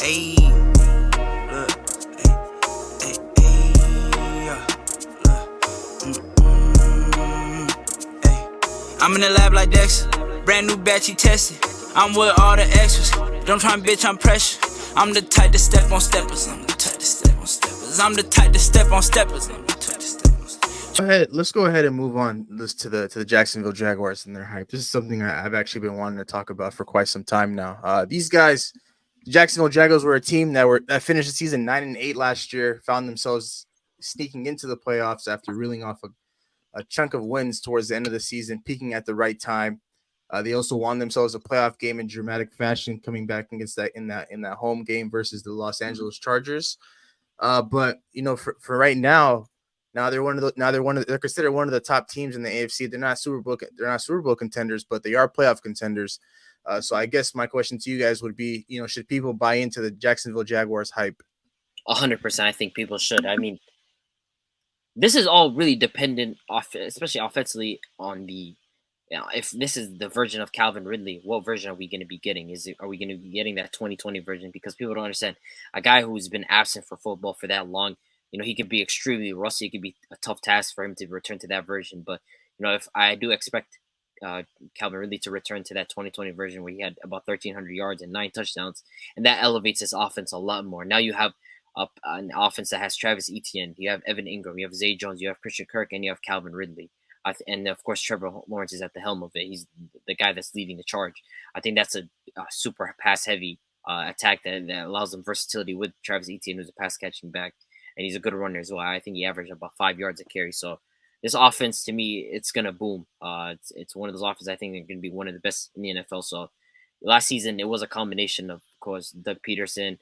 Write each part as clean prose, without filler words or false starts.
Ayy, look, yeah, ayy. I'm in the lab like Dexter, brand new batch he tested. I'm with all the extras, don't try and bitch, I'm pressure. I'm the type to step on steppers, I'm the type to step on steppers, I'm the type to step on steppers, I'm the type to step on steppers. Let's go ahead and move on to the Jacksonville Jaguars and their hype. This is something I've actually been wanting to talk about for quite some time now. These guys, the Jacksonville Jaguars, were a team that finished the season 9-8 last year, found themselves sneaking into the playoffs after reeling off a chunk of wins towards the end of the season, peaking at the right time. They also won themselves a playoff game in dramatic fashion, coming back against that home game versus the Los Angeles Chargers. But for right now, they're considered one of the top teams in the AFC. They're not Super Bowl contenders, but they are playoff contenders. So I guess my question to you guys would be, should people buy into the Jacksonville Jaguars hype? 100%. I think people should. I mean, this is all really dependent, especially offensively, on the. If this is the version of Calvin Ridley, what version are we going to be getting? Are we going to be getting that 2020 version? Because people don't understand a guy who's been absent for football for that long. He could be extremely rusty. It could be a tough task for him to return to that version. But if I do expect Calvin Ridley to return to that 2020 version where he had about 1,300 yards and 9 touchdowns, and that elevates his offense a lot more. Now you have an offense that has Travis Etienne, you have Evan Ingram, you have Zay Jones, you have Christian Kirk, and you have Calvin Ridley. And of course, Trevor Lawrence is at the helm of it. He's the guy that's leading the charge. I think that's a super pass-heavy attack that allows them versatility with Travis Etienne, who's a pass-catching back, and he's a good runner as well. I think he averaged about 5 yards a carry. So this offense, to me, it's gonna boom. It's one of those offenses I think are gonna be one of the best in the NFL. So last season, it was a combination of course, Doug Peterson.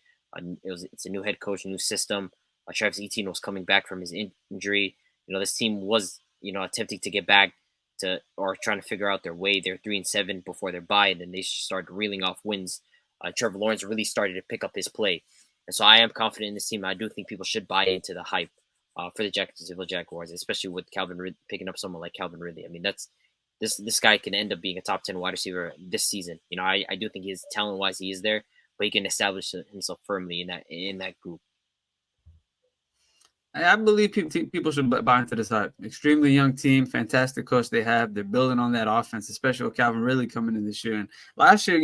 It's a new head coach, new system. Travis Etienne was coming back from his injury. This team was attempting to get back to or trying to figure out their way. They're 3-7 before their bye, and then they started reeling off wins. Trevor Lawrence really started to pick up his play, and so I am confident in this team. I do think people should buy into the hype for the Jacksonville Jaguars, especially with Calvin Ridley, picking up someone like Calvin Ridley. I mean, this guy can end up being a top 10 wide receiver this season. I do think his talent wise he is there, but he can establish himself firmly in that group. I believe people should buy into this hype. Extremely young team, fantastic coach they have. They're building on that offense, especially with Calvin Ridley coming in this year. And last year,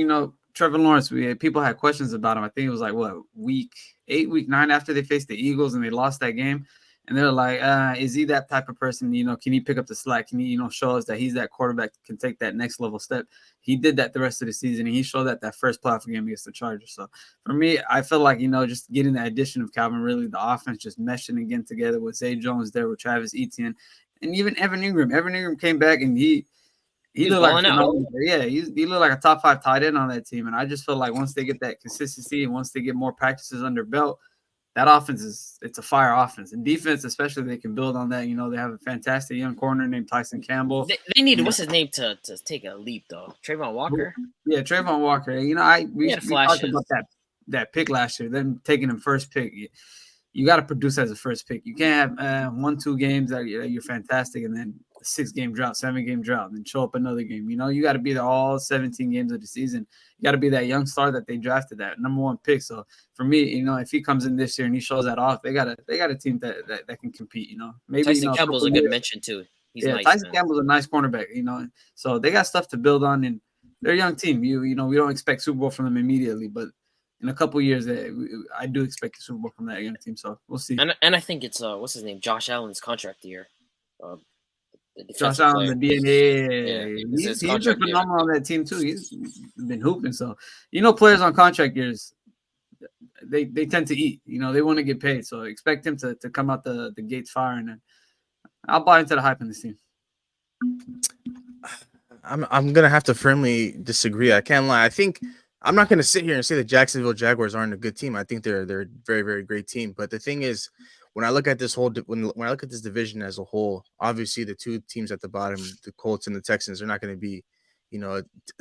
Trevor Lawrence, people had questions about him. I think it was like, week 8, week 9 after they faced the Eagles and they lost that game. And they're like, is he that type of person? Can he pick up the slack? Can he, show us that he's that quarterback that can take that next level step? He did that the rest of the season, and he showed that first playoff game against the Chargers. So for me, I feel like, just getting the addition of Calvin Ridley, the offense just meshing again together with Zay Jones there, with Travis Etienne, and even Evan Ingram. Evan Ingram came back, and he looked like he looked like a top 5 tight end on that team. And I just feel like once they get that consistency and once they get more practices under belt, that offense it's a fire offense. And defense, especially, they can build on that. They have a fantastic young corner named Tyson Campbell. They need what's his name to take a leap though. Trayvon Walker. Yeah, Trayvon Walker. We talked about that pick last year. Them taking him first pick. You got to produce as a first pick. You can't have 1-2 games that you're fantastic and then a 6-game drought, 7-game drought, and then show up another game. You got to be there all 17 games of the season. You got to be that young star that they drafted, that number 1 pick. So for me, if he comes in this year and he shows that off, they got a team that can compete. Maybe Tyson Campbell's a good mention too. He's nice. Tyson Campbell's a nice cornerback. So they got stuff to build on, and they're a young team. We don't expect Super Bowl from them immediately, but in a couple of years, I do expect the Super Bowl from that young team. So we'll see. And I think it's what's his name, Josh Allen's contract year. Josh Allen, the DNA. He's been phenomenal on that team too. He's been hooping. So players on contract years, they tend to eat. They want to get paid. So expect him to come out the gates firing. And I'll buy into the hype in this team. I'm gonna have to firmly disagree. I can't lie. I think I'm not gonna sit here and say the Jacksonville Jaguars aren't a good team. I think they're a very, very great team. But the thing is, when I look at this when I look at this division as a whole, obviously the 2 teams at the bottom, the Colts and the Texans, are not going to be,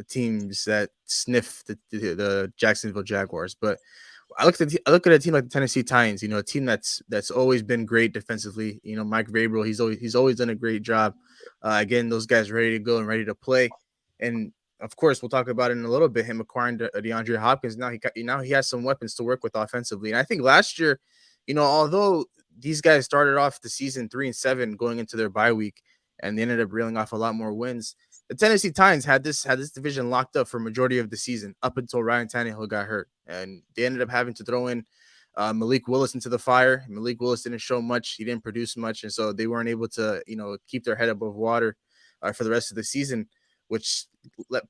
teams that sniff the Jacksonville Jaguars. But I look at a team like the Tennessee Titans, a team that's always been great defensively. Mike Vrabel, he's always done a great job. Again, those guys are ready to go and ready to play. And of course, we'll talk about it in a little bit. Him acquiring DeAndre Hopkins. Now he has some weapons to work with offensively. And I think last year, although these guys started off the season 3-7 going into their bye week, and they ended up reeling off a lot more wins, the Tennessee Titans had this division locked up for majority of the season up until Ryan Tannehill got hurt, and they ended up having to throw in Malik Willis into the fire. Malik Willis didn't show much; he didn't produce much, and so they weren't able to keep their head above water for the rest of the season, which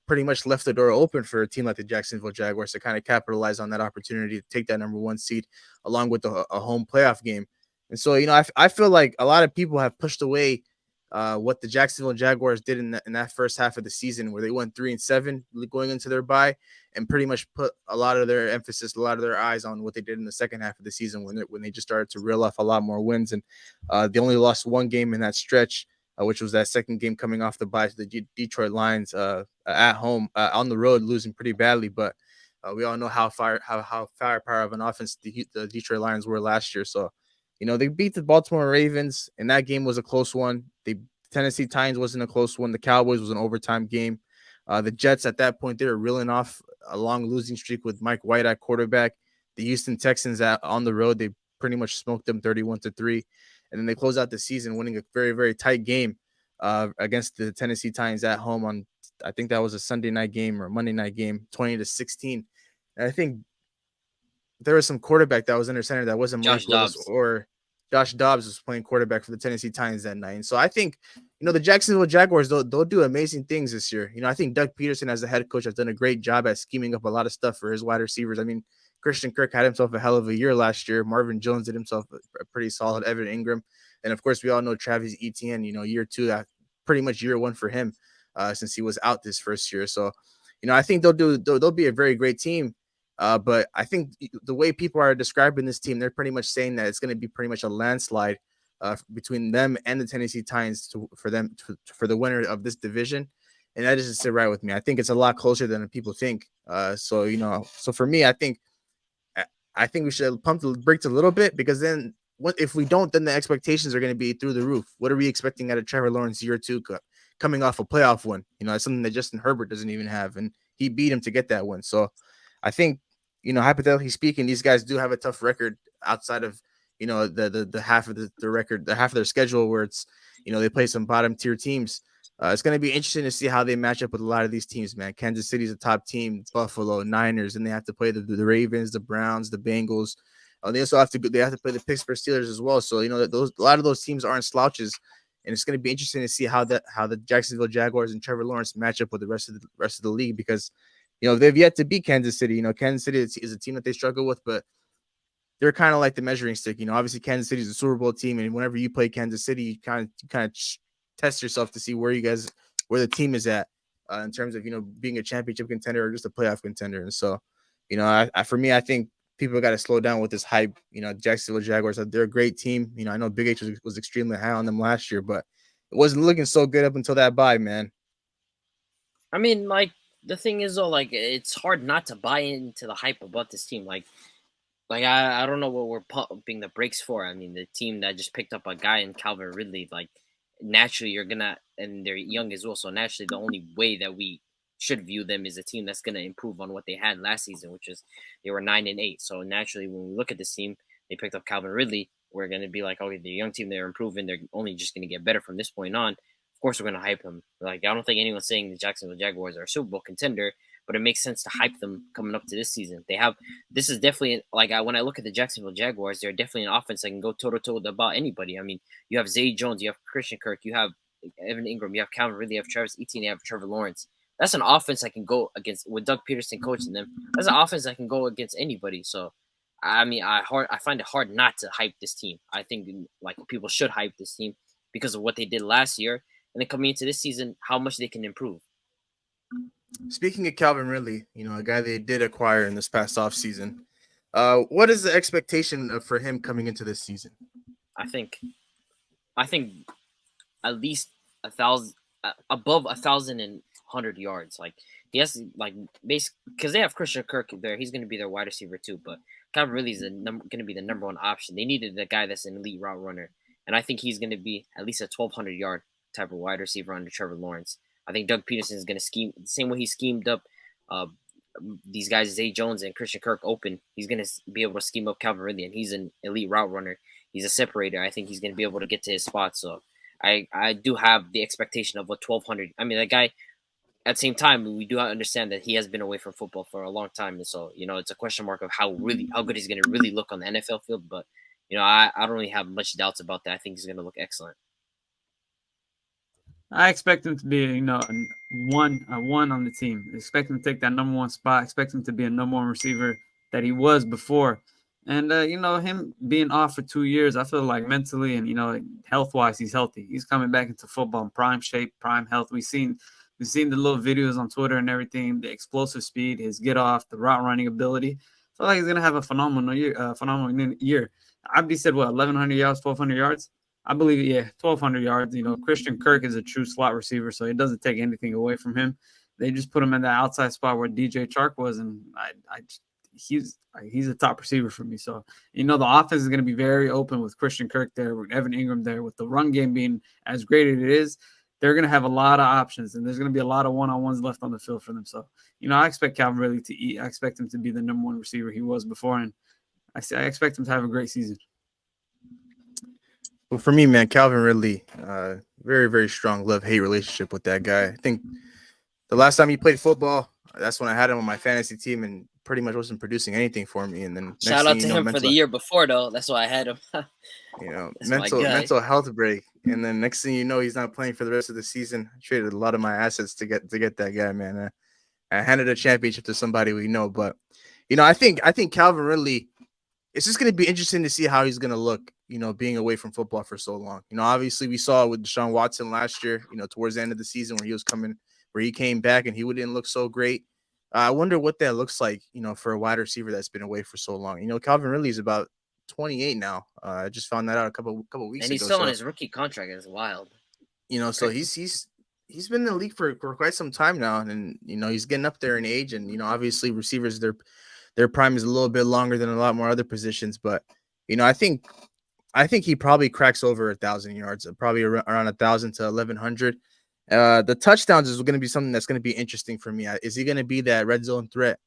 pretty much left the door open for a team like the Jacksonville Jaguars to kind of capitalize on that opportunity to take that number 1 seed along with a home playoff game. And so, I feel like a lot of people have pushed away what the Jacksonville Jaguars did in that first half of the season, where they went 3-7 going into their bye, and pretty much put a lot of their emphasis, a lot of their eyes on what they did in the second half of the season when they just started to reel off a lot more wins. And they only lost 1 game in that stretch, which was that second game coming off the bye to the Detroit Lions at home, on the road, losing pretty badly. But we all know how firepower of an offense the Detroit Lions were last year. So, they beat the Baltimore Ravens, and that game was a close one. The Tennessee Titans wasn't a close one. The Cowboys was an overtime game. The Jets at that point, they were reeling off a long losing streak with Mike White at quarterback. The Houston Texans on the road, they pretty much smoked them 31-3. And then they close out the season winning a very, very tight game against the Tennessee Titans at home on, I think that was a Sunday night game or a Monday night game, 20-16. And I think there was some quarterback that was under center that wasn't Malik Willis, or Josh Dobbs was playing quarterback for the Tennessee Titans that night. And so I think, the Jacksonville Jaguars, they'll do amazing things this year. I think Doug Peterson as the head coach has done a great job at scheming up a lot of stuff for his wide receivers. I mean, Christian Kirk had himself a hell of a year last year. Marvin Jones did himself a pretty solid. Evan Ingram. And of course, we all know Travis Etienne, year 2, pretty much year 1 for him since he was out this first year. So, I think they'll be a very great team. But I think the way people are describing this team, they're pretty much saying that it's going to be pretty much a landslide between them and the Tennessee Titans for the winner of this division. And that doesn't sit right with me. I think it's a lot closer than people think. So for me, I think we should pump the brakes a little bit, because then if we don't, then the expectations are going to be through the roof. What are we expecting out of Trevor Lawrence year 2 coming off a playoff win? It's something that Justin Herbert doesn't even have, and he beat him to get that win. So I think, hypothetically speaking, these guys do have a tough record outside of, the half of the record, the half of their schedule where it's, they play some bottom tier teams. It's going to be interesting to see how they match up with a lot of these teams, man. Kansas City's a top team, Buffalo, Niners, and they have to play the Ravens, the Browns, the Bengals. They also have to play the Pittsburgh Steelers as well. So, a lot of those teams aren't slouches, and it's going to be interesting to see how the Jacksonville Jaguars and Trevor Lawrence match up with the rest of the league, because they've yet to beat Kansas City. Kansas City is a team that they struggle with, but they're kind of like the measuring stick. Obviously Kansas City is a Super Bowl team, and whenever you play Kansas City, you kind of test yourself to see where the team is at in terms of being a championship contender or just a playoff contender. And so, for me, I think people got to slow down with this hype. Jacksonville Jaguars, they're a great team. I know Big H was extremely high on them last year, but it wasn't looking so good up until that bye, man. I mean, the thing is, though, it's hard not to buy into the hype about this team. I don't know what we're pumping the brakes for. I mean, the team that just picked up a guy in Calvin Ridley, naturally you're gonna, and they're young as well, so naturally the only way that we should view them is a team that's gonna improve on what they had last season, which is they were 9-8. So naturally, when we look at this team, they picked up Calvin Ridley. We're gonna be like, okay, the young team, they're improving. They're only just gonna get better from this point on. Of course, we're going to hype them. I don't think anyone's saying the Jacksonville Jaguars are a Super Bowl contender, but it makes sense to hype them coming up to this season. This is definitely, when I look at the Jacksonville Jaguars, they're definitely an offense that can go toe-to-toe with about anybody. I mean, you have Zay Jones, you have Christian Kirk, you have Evan Ingram, you have Calvin Ridley, you have Travis Etienne, you have Trevor Lawrence. That's an offense that can go against, with Doug Peterson coaching them, that's an offense that can go against anybody. So, I mean, I find it hard not to hype this team. I think, people should hype this team because of what they did last year. And then coming into this season, how much they can improve. Speaking of Calvin Ridley, a guy they did acquire in this past offseason, what is the expectation for him coming into this season? I think at least 1,000, above 1,100 yards. He has basically, because they have Christian Kirk there, he's going to be their wide receiver too. But Calvin Ridley is going to be the number 1 option. They needed a guy that's an elite route runner, and I think he's going to be at least a 1,200 yard type of wide receiver under Trevor Lawrence. I think Doug Peterson is going to scheme the same way he schemed up these guys, Zay Jones and Christian Kirk, open. He's going to be able to scheme up Calvin Ridley, and he's an elite route runner. He's a separator. I think he's going to be able to get to his spot. So I do have the expectation of what 1,200. I mean, that guy. At the same time, we do understand that he has been away from football for a long time, and so it's a question mark of how good he's going to really look on the NFL field. But I don't really have much doubts about that. I think he's going to look excellent. I expect him to be, a one on the team. I expect him to take that number 1 spot. I expect him to be a number 1 receiver that he was before. And him being off for 2 years, I feel like mentally and health-wise, he's healthy. He's coming back into football in prime shape, prime health. We've seen the little videos on Twitter and everything, the explosive speed, his get off, the route running ability. I feel like he's gonna have a phenomenal year. Abdi said 1,100 yards, 1,200 yards. I believe 1,200 yards. Christian Kirk is a true slot receiver, so it doesn't take anything away from him. They just put him in that outside spot where DJ Chark was, and he's a top receiver for me. So the offense is going to be very open with Christian Kirk there, with Evan Ingram there, with the run game being as great as it is. They're going to have a lot of options, and there's going to be a lot of one-on-ones left on the field for them. So, I expect Calvin Ridley to eat. I expect him to be the number 1 receiver he was before, and I expect him to have a great season. Well, for me, man, Calvin Ridley, very, very strong love-hate relationship with that guy. I think the last time he played football, that's when I had him on my fantasy team and pretty much wasn't producing anything for me. And then shout out to him for the year before, though. That's why I had him. mental health break. And then next thing you know, he's not playing for the rest of the season. I traded a lot of my assets to get that guy, man. I handed a championship to somebody we know. But, I think Calvin Ridley, it's just going to be interesting to see how he's going to look, being away from football for so long. Obviously we saw it with Deshaun Watson last year, towards the end of the season where he came back and he didn't look so great. I wonder what that looks like, for a wide receiver that's been away for so long. Calvin Ridley is about 28 now. I just found that out a couple weeks ago. And he's still on his rookie contract. It's wild. So he's been in the league for quite some time now, and he's getting up there in age, and obviously receivers their prime is a little bit longer than a lot more other positions, but I think he probably cracks over 1,000 yards, probably around 1,000 to 1,100. The touchdowns is going to be something that's going to be interesting for me. Is he going to be that red zone threat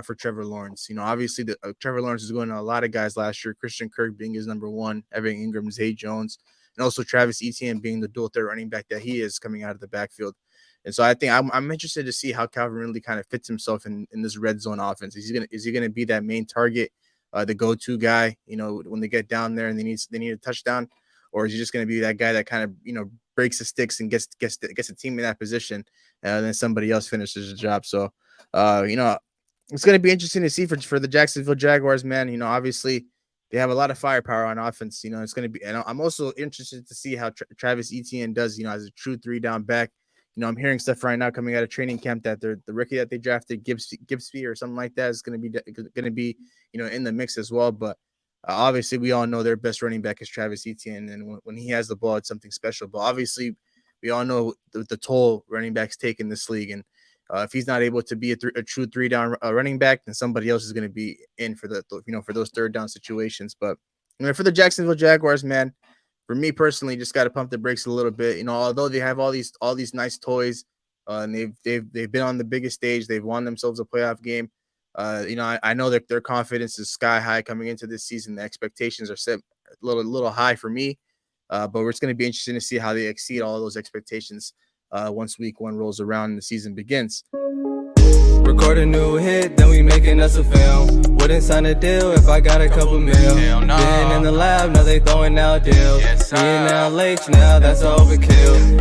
for Trevor Lawrence? Obviously Trevor Lawrence is going to a lot of guys last year, Christian Kirk being his number 1, Evan Ingram, Zay Jones, and also Travis Etienne being the dual threat running back that he is coming out of the backfield. And so I think I'm interested to see how Calvin Ridley kind of fits himself in this red zone offense. Is he gonna be that main target, the go-to guy, when they get down there and they need a touchdown, or is he just gonna be that guy that kind of breaks the sticks and gets a team in that position, and then somebody else finishes the job? So it's gonna be interesting to see for the Jacksonville Jaguars, man. Obviously they have a lot of firepower on offense. It's gonna be, and I'm also interested to see how Travis Etienne does, as a true 3-down back. I'm hearing stuff right now coming out of training camp that the rookie that they drafted, Gibbsby or something like that, is going to be in the mix as well. But obviously, we all know their best running back is Travis Etienne, and when he has the ball, it's something special. But obviously, we all know the toll running backs take in this league, and if he's not able to be a true 3-down running back, then somebody else is going to be in for for those 3rd-down situations. But for the Jacksonville Jaguars, man. For me personally, just got to pump the brakes a little bit. Although they have all these nice toys, and they've been on the biggest stage, they've won themselves a playoff game. I know that their confidence is sky high coming into this season. The expectations are set a little high for me, but it's going to be interesting to see how they exceed all those expectations once week 1 rolls around and the season begins. Record a new hit, then we making us a film. Wouldn't sign a deal if I got a couple mil. Been in the lab, now they throwing out deals. Seeing now late, now that's overkill.